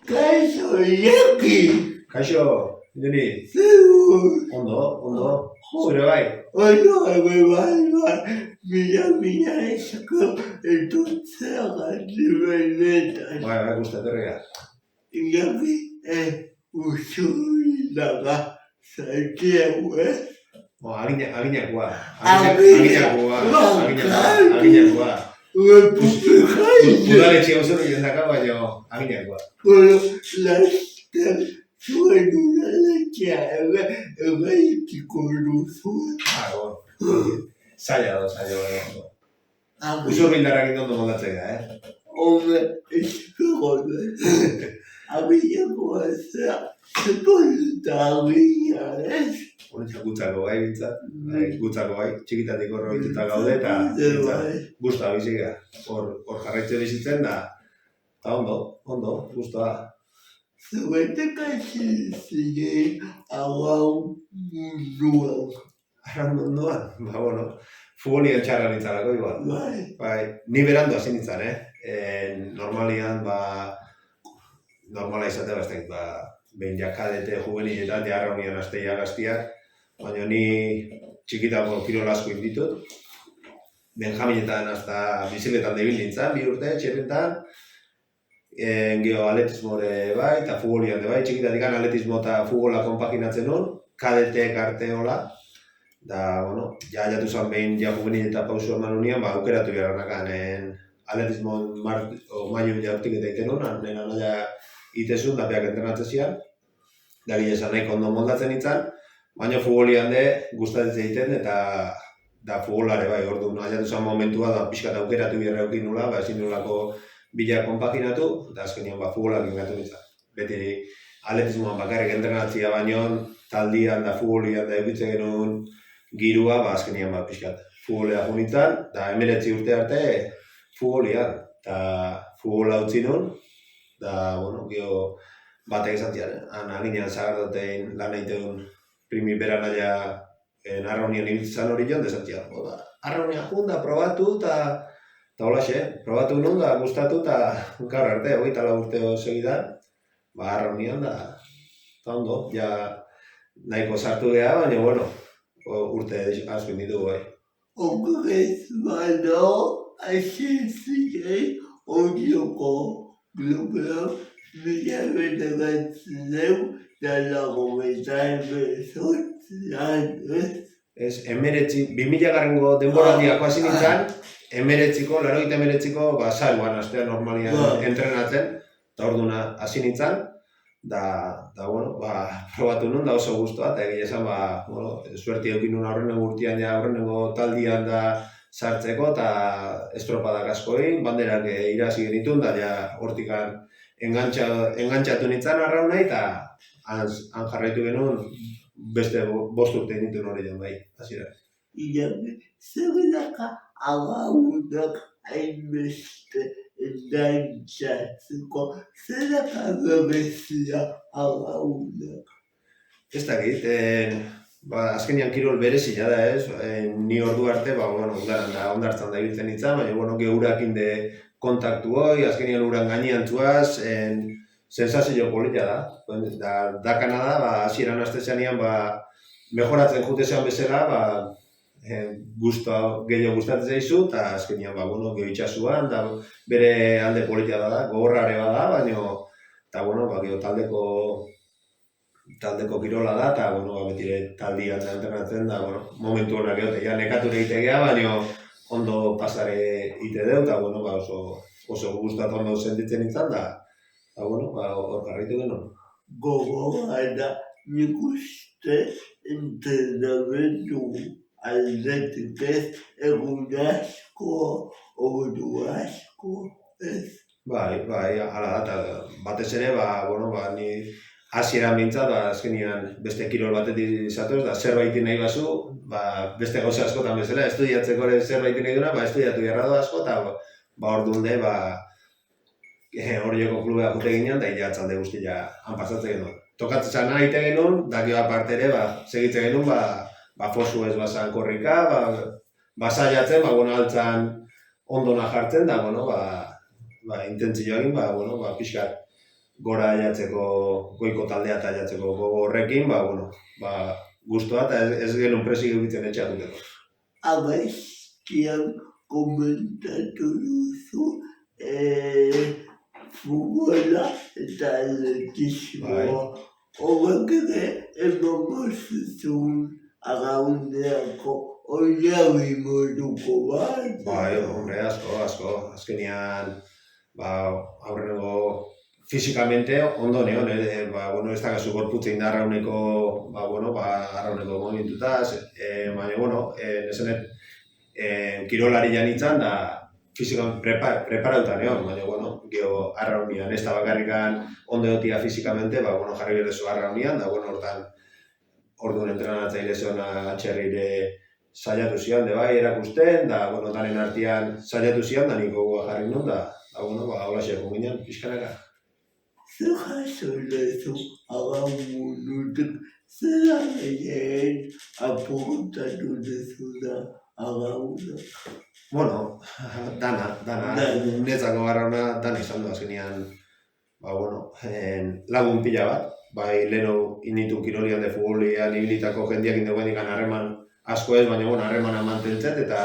Kaixo, Iñaki! Kaixo, Joni, Zer ondo, zure bai? Ondo, bai, mila esko etortzea benetan. Bai, gustatorria. Iñaki, usurinaga zaiteu, Aginakoa. Udaletxe oso jendaka, baina aginakoa. Laster zuen udaletxea egaitiko duzu. Zaila. Usurbildarrak ondo moldatzea, Hombre, eskerrik abiakoa zea, zepolita abia, ez? Gutzako bai, gutzako bai, txikitatik horro bituta gaude, eta guztua bizika. Hor jarraitze bizitzen da, eta ondo, guztua. Zuetek hasi ziren arraun munduan. Arraun munduan? Futbolien txarra nintzalako igual. Bai, ni berandu hasi nintzen, normalian, normala izatea bastek, behin jakadete juveniletan, arraunian asteia gaztiak, baina ni txikitako kirol asko inditut. Benjaminetan hasta bizikletan debil nintzen, 2 urte, txirrintan. Gero atletismore bai, eta futbolian bai, txikitatik atletismo eta futbola konpaginatzen nun, kadetek arte hola. Da, jatu zen behin juvenil eta pausu eman unian, aukeratu behar atletismo maio jaurtik eta iten honan, nena naia itezun, da beak entrenatzen zian. Da gile esan nahiko ondo moldatzen nintzen, baina futbolian de gustatzen egiten eta futbolare bai, orduan jatu zen momentua da pixkat aukeratu behar eukin nula, ezin nolako bila konpaginatu, eta azkenean futbolak ingatu nintzen. Beti atletismoan bakarrik entrenatzia baino, taldian da futbolian da eukitzen genuen girua, azkenean pixkat futbolea junitzen, eta 19 urte arte futbolian, eta futbola utzi nun, da, gero batek esan zian, aginean zagardotein lan egiteun primipera naia arraunian ibiltzen hori joan, desan zian, arraunian junda, probatu, eta holaxe, probatu nun, da gustatu, eta gaur arte, 24 urte segidan, arraunian, eta ondo, ja nahiko sartu geha, baina, urte asko inditu bai. Okrez bano, hasi ziren orioko globea, mila bederatzen da lagoetan bezotzean, ez? Ez, 2000 garrengo denboraldiako hasi nintzen, 89ko saruan astean normalian entrenatzen, eta orduna hasi nintzen, da, probatu nun, da oso guztua, eta egia esan, suerti eukin nun aurrenengo urtean, aurrenengo taldian da sartzeko, eta estropadak asko egin, banderak irazi genitun, da hortikan engantzatu nintzen arraunai, eta han jarraitu genuen beste 5 urte nituen hori joan bai, hasiera. Zerrelaka arraunak hainbeste dantzatzeko, zerrelaka berezia arraunak? Ez dakit, azkenean kirol berezia da ez, ni ordu arte, ondartzan da ibiltzen nintzen, baina gehurakin de kontaktu hoi, azkenean uran gainean zuaz, sensazio polita da. Dakana da, hasieran astezanean, mejoratzen jutezean bezala, gehiago gustatzen zaizu, eta azkenean, geho itxasuan, bere alde polita da, gogorrare bada, baina, geho taldeko kirola da, eta, betire taldian da entrenatzen da, momentu honak gehote, nekature egitegea, baina ondo pasare ite deu, eta, oso gustatu ondo sentitzen nintzen, eta, hor jarraitu genuen. Gogorra da, nik uste entrenamendu aldetik ez, egun asko, ordu asko, ez? Bai, hala da, batez ere, ni hasieran bintzat, azkenean beste kirol batetik izatuz, da zerbaitin nahi bazu, beste gauza askotan bezala, estudiatzeko ere zerbaitin nahi duna, estudiatu beharra da asko, eta orduan de, horioko klubea jute ginean, da hilatzalde guztia han pasatzen genuen. Tokatzen zan nahi genuen, da gero aparte ere, segitzen genuen, fosu ez basan korrika, basaiatzen, altzan ondona jartzen, da, intentzioa egin, pixkat gora aiatzeko, goiko taldea eta aiatzeko gogo horrekin, guztua eta ez genuen presik egitzen etxeatuteko. Abestian komentatu duzu futbola eta atletismoa. Horrek ere emango zizun arraundeako oinarri moduko bat. Hombre, asko. Azkenean, aurreneko fisikamente ondo neon, ez da gazu gorputze indarra uneko, arrauneko movimentutaz, baina, nesenet, kirolari janitzan da fisikan preparauta neon, baina, geho arraunian, ez da bakarrikan ondo egotia fisikamente, jarri berezo arraunian, da, hortan, orduan entrenatzaile zona atxerrire saiatu zian, erakusten, da, danen artean saiatu zian, da niko jarri nun, da, hola xeko ginen, pixkanaka. Zer jaso lezu agamunutik, zera gehien aportatu dezuna agamunak? Dana, netzako garrauna, dana izan du azkenean, lagun pila bat, leheno initu kirolian de futbolian ibilitako jendeak indegoen ikan harreman asko ez, baina harremana mantentzet, eta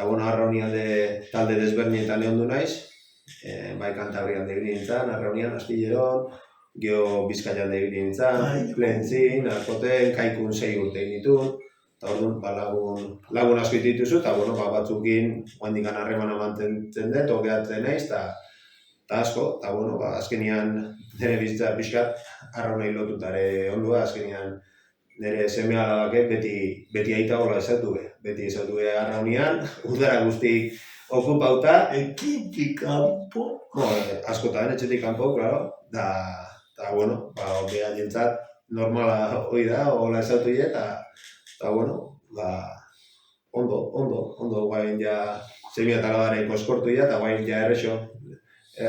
arraunian de talde desbernietan egon du naiz, Kantabrian debili nintzen, arraunian, Astilleron, geho Bizkaian debili nintzen, Plentzin, Alkoten, Kaikun 6 urte egin eta orduan, lagun asko dituzu, eta batzukin oendikan harremana mantentzen dut, ogeatzen naiz, eta asko, eta azkenian nire bizitza pixkat arraunei lotutare ondua, azkenian nire seme alabake beti aita hola esatu beti esatu arraunian, udara guztik okupauta. Etxetik kanpo? Askotan, etxetik kanpo, claro, beha jentzat normala hoi da, hola esatu eta ondo, guain ja semia talabaren koskortu eta guain ja errexo,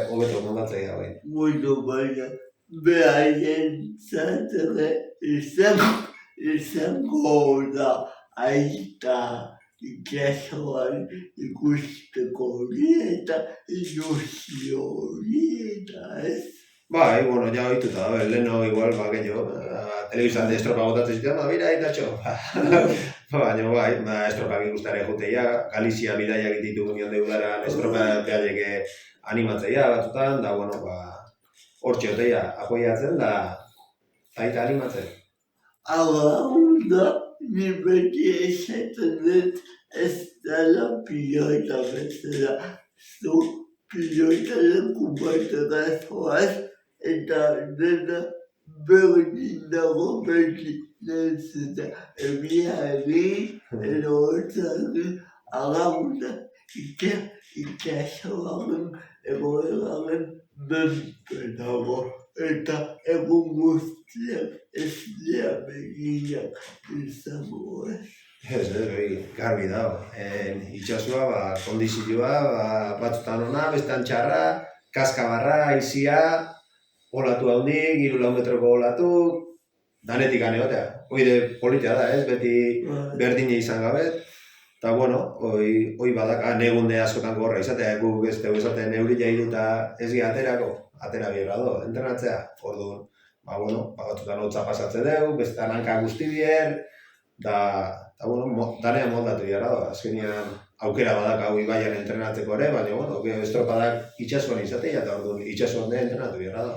hobeto mondatzea guain. Bueno, baina, behaien zatere izango da aita itxasoan ikusteko hori eta ilusio hori eta ez. Ja ohituta da, leheno igual, gehiago, telebizan de estropa botatzen zitzen, bera, itatxo. Baina, estropak ikustare juteia, Galizia bidaiak ditu nion deudaran, estropa behaieke animatzeia batzutan, da, hortxe hoteia apoiatzen, da, aita animatzen. Agaunda, ni beti esaten dut ez dela pilota bezala, zu pilota leku batera zoaz, eta dena berdin dago beti netzeta. Ebiari, edo hortzari, agaunda, itxasoaren egoeraren menpe dago. Eta egun guztiak ez dira beginak izango ez. Garbi dago. Itxasua, kondizioa, batzutan ona, bestean txarra, kaskabarra, izia, olatu handik, 3 metroko olatu, danetik egotea. Hoide politia da, ez? Beti berdine izan gabet. Eta, hoi badaka, negunde askotan gorra izatea, guk ez dugu esaten eurila iduta ez gira atera bierra do, entrenatzea. Orduan, batzutan hotza pasatzen dugu, bestetan hanka guzti bier, danean moldatu bierra do. Azkenean aukera badaka hau ibaian entrenatzeko ere, baina, estropadak itxasuan izatea, eta orduan itxasuan de entrenatu bierra do.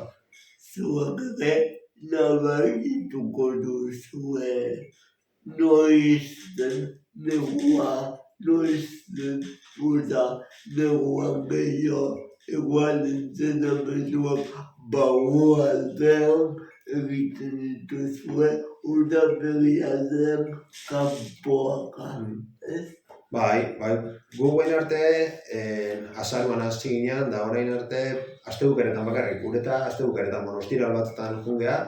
Zuak ere nabarituko duzue noizten negua, noizten uda neguan gehiago igual entrenamenduak aldean egiten dituzue uda berrialdean kanpoakan, ez? Gu guain arte, azaruan hasi ginean, da orain arte, astebukeretan bakarrik, gureta astebukeretan monostiral batzutan jungea,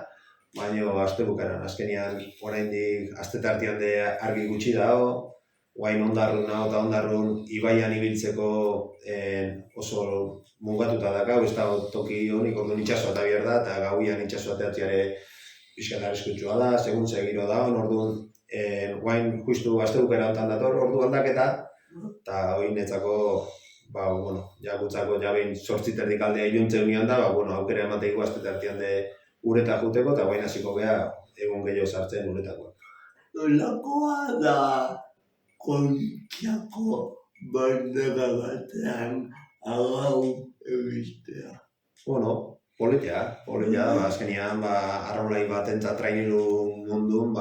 baina astebukeran, azkenean oraindik astetartian de argi gutxi dago, guain ondarrun eta ondarrun ibaian ibiltzeko oso mugatuta dakau, ez da toki honik, orduan itxasua eta bier da, eta gauian itxasua teatziare pixkat arriskutsua da, seguntze giro da, orduan guain justu astebukera honetan dator, ordu aldaketa, eta hori netzako ja gutzako behin 8:30 aldea iluntze unian da, aukera emateiko azte tartean de uretak juteko, eta baina hasiko gea egun gehiago sartzen uretakoak. Nolakoa da Kontxako bandera batean agau egitea? Politia da, azkenean, arraunlai batentzat trainilu mundun,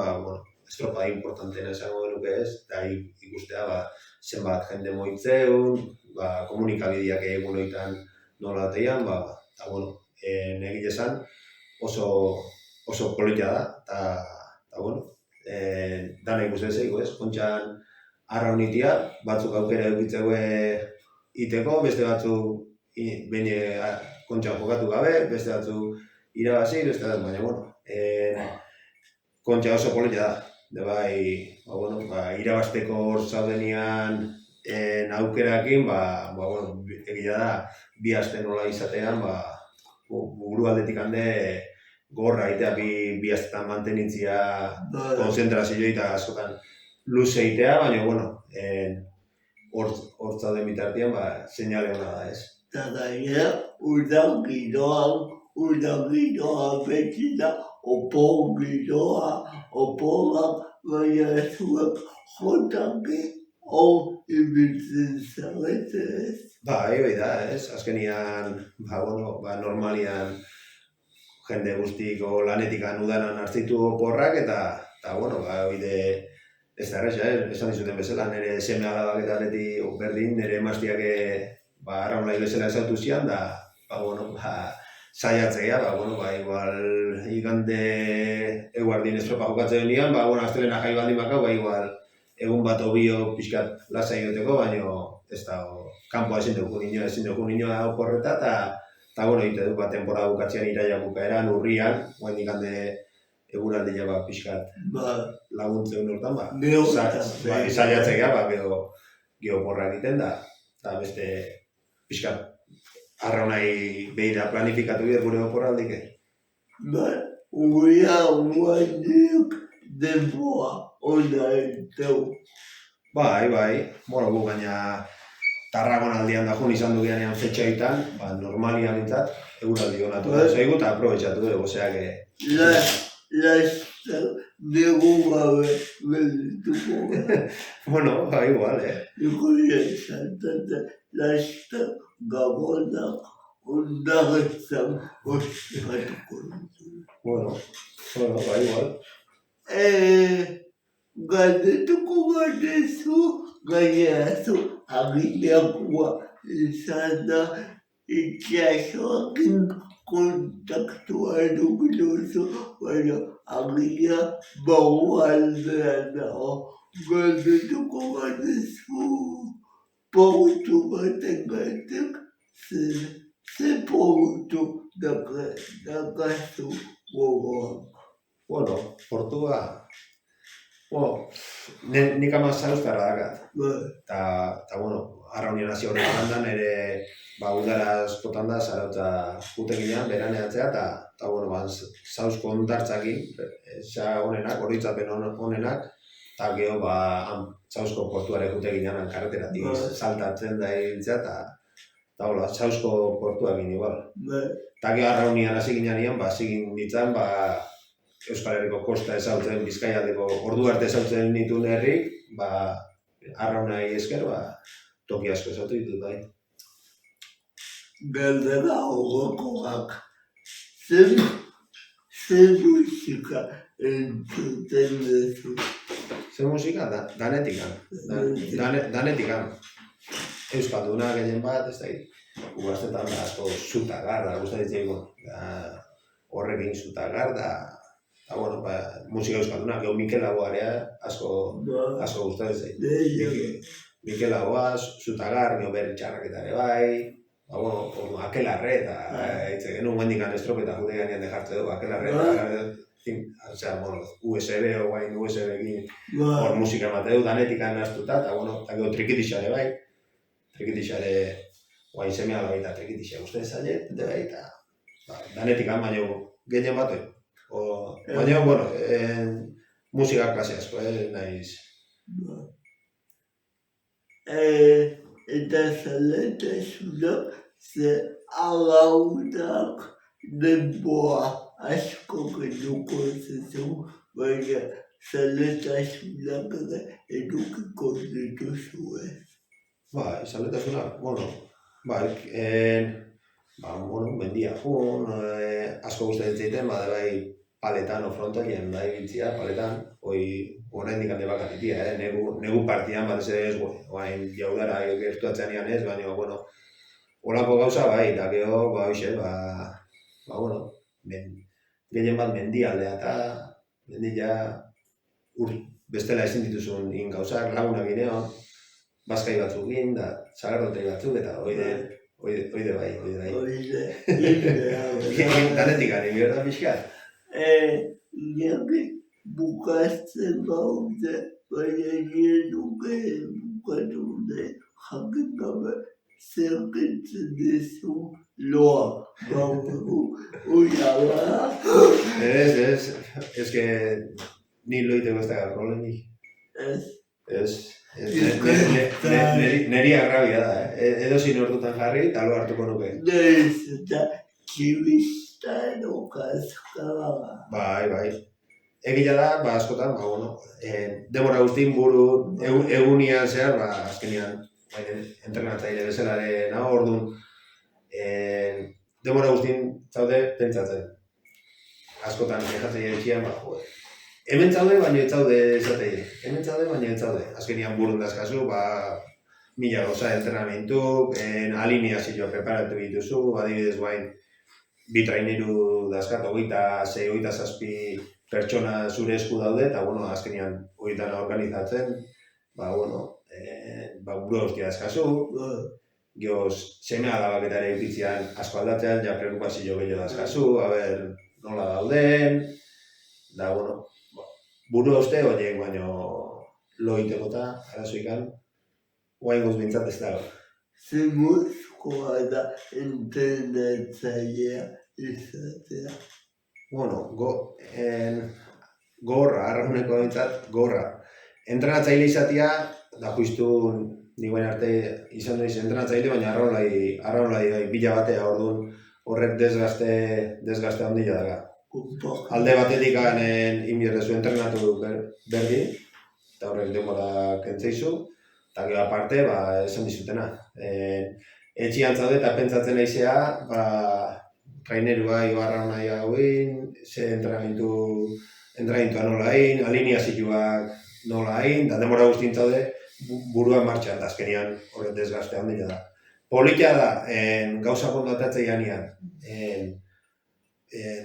estropa importantena esango genuke ez, eta ikustea, zenbat jende moitzeun, komunikabideak egun hoitan nola teian, negile esan oso politia da, eta dana ikusten zeigo ez, Kontxan arraunitia, batzuk aukera edukitzeko iteko, beste batzuk Kontxan jokatu gabe, beste batzuk irabazi, beste batzuk, baina, Kontxa oso politia da, irabazteko hor zaudenian aukerakin, egia da, bi aste nola izatean, buru aldetik hande gorra egitea, bi astetan mantenitzia konzentrazioa eta askotan luze egitea, baina, hor zauden bitartean, seinale hona da ez. Eta gainera, udan giroa beti da, opor giroa, oporak, baina zuek jotaki hor ibiltzen zarete ez. Bai da, ez, azkenian, normalian jende guztiko lanetikan udanan hartzitu oporrak, eta oide, ez da erresa, esan dizuten bezala, nire seme alabak eta beti berdin, nire emaztiak arraunlai bezala esautu zian, da, saiatzea, igual igande eguardin estropa jokatzen nian, astelena jai baldin bakau, igual egun bat obio pixkat lasa egoteko, baina ez da, kanpoa ezin dugu ninoa oporreta, eta egite du, temporada bukatzean iraia bukaeran, urrian, guain igande eguraldia pixkat laguntzen hortan, saiatzea, geoporra egiten da, eta beste pixkat arraunai behira planifikatu bide gure oporraldik. Guainik denboa ona enteu. Bai, gu baina Tarragon aldian da jun izan dugeanean fetxaitan, normalian bintzat, eguraldi honatu da zaigu eta aprobetxatu dugu, Laster negu gabe beldituko. Igual, Ikuria esantate, laster gabonak ondaretzan ospikatuko ditu. Igual. Galdetuko batezu, gainerazu agileakoa izan da itxasoakin kontaktua eduki duzu, baina agilea barrualdean dago. Galdetuko batezu portu batengatik, ze portu dakazu gogoak. Portua, nik ama zauztarra dakat. Eta, arraunien hasi horretan handan, ere udara askotan da, zarautza juteginean, beraneatzea, eta, zauzko ondartzakin, honenak, horitzapen honenak, eta geho, zauzko portuare juteginean, karreteratik saltatzen da hiltzea, eta, zauzko portuakin igual. Eta geho arraunian hasi ginean, zigin ditzan, Euskal Herriko kosta ezautzen, Bizkaialdeko ordu arte ezautzen nituen herrik, arraunai esker, toki asko ezautu ditut, bai. Galdera horrekoak, zer musika entzuten duzu? Zer musika? Danetikan. Euskalduna gehien bat, ez da, guztetan da asko zutagarda, guztetan horrekin zutagarda, musika euskalduna, geho Mikel Laboarea asko gustatzen zait. Mikel Laboa, zutagar, geho berri txarraketare bai, akelarre eta hitz egin mendikan estropeta jute ganean dejartze dugu, akelarre USB o guain USB-ekin hor musika emate du, danetikan naztuta, eta geho trikitixare bai, trikitixare guain semea baita trikitixare guztetan zailet, eta danetikan baino gehien batoi. Baina, musika klase asko, nahiz. eta zaletasunak ze agaunak denbora asko kenduko zezun, baina zaletasunak ere edukiko dituzue. Bai, zaletasuna, bai, mendia jun, asko gustatzen zaiten, bai paletan o frontoien da ibiltzia, paletan, oraindik hande bakatitia, negu partian batez ere ez, oain jaudara gertuatzean ez, baina, horako gauza bai, eta gero, gehien bat mendialdea eta mendia bestela ezin dituzun in gauzak, lagunak ginean, bazkai batzuk egin, da sagardotei batzuk, eta oide bai. Danetik gani, bihar da pixkat? Jaki bukatzen gaude, baina nire nuke bukatu nahi jakin gabe zerkentzen dizu loa. Uiala. Ez que ni loiteko ez da garrolenik. Ez. Neri agrabia da, edo zin ordutan jarri, eta lo hartuko nuke. Neiz eta txibistan okazkaba. Bai. Egia da, askotan, demora guztin buru egunian zehar, azkenian, entrenatzaile bezalaren orduan, demora guztin zaude pentsatzen. Askotan, jatzen etxian, hemen zaude, baina ez zaude esatei. Azkenian burun dazkazu, mila gauza entrenamentu, alineazioa preparatu dituzu, adibidez guain, bi traineru dazkat, 26-27 pertsona zure esku daude, eta azkenian horietan organizatzen, buru hostia dazkazu, gioz, seme alabaketare eukitzean asko aldatzean, ja preocupazio gehiago dazkazu, nola dauden, da, buru hoste horiek, baina lo iteko eta arazoikan, guain guz bintzat ez dago. Zemuzkoa da entrenatzailea izatea. Gorra, arrauneko bintzat, gorra. Entrenatzaile izatea, da justu niguen arte izan daiz entrenatzaile, baina arraunlai bila batea orduan horrek desgaste handia daga. Alde batetik inbierrezu entrenatu berdin, eta horrek denbora kentzeizu, eta gero aparte, esan dizutena. Etxian zaude eta pentsatzen naizea, trainerua ibarra nahi hauin, ze entrenamentua nola hain, alineazioak nola hain, eta denbora guztien zaude burua martxan, da azkenian horret desgaste handia da. Politia da, gauza kontatzea janean,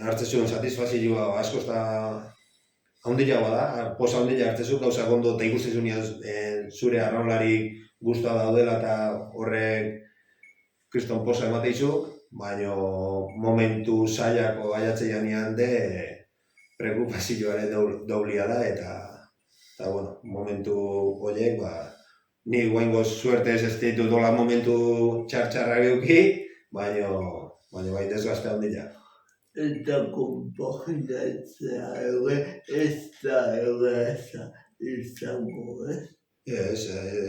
hartzezuen satisfazioa askoz da handiagoa da, posa handia hartzezu gauza kondo eta ikustezunean zure arraunlari guztua daudela eta horrek kriston posa emateizu, baina momentu zailako baiatze janean de preocupazioare doblia da eta momentu horiek, ni guaingo suerte ez ditut dola momentu txarra geuki, baina bai desgaste handia. Eta konpaginatzea ez da erraza izango, ez?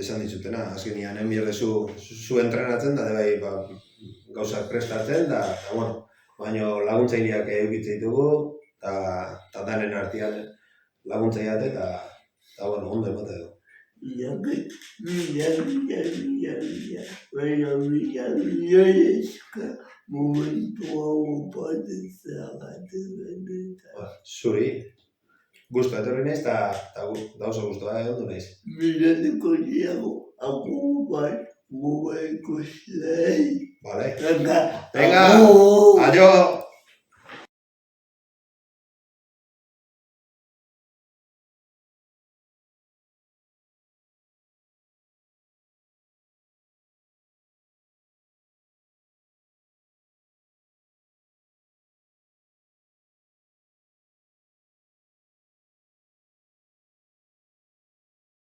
Esan ditzutena, azkenean enbierrezu zu entrenatzen, da bai gauzak prestatzen, baina laguntzaileak eukitzen ditugu, eta danen artean laguntzaileak eta ondo emate du. Baina eska momentu hau patetzea gaten. Zuri, guztua etorri naiz eta oso guztua ondo naiz. Mirateko diago, guba ikuslei. Vale. Venga, adio!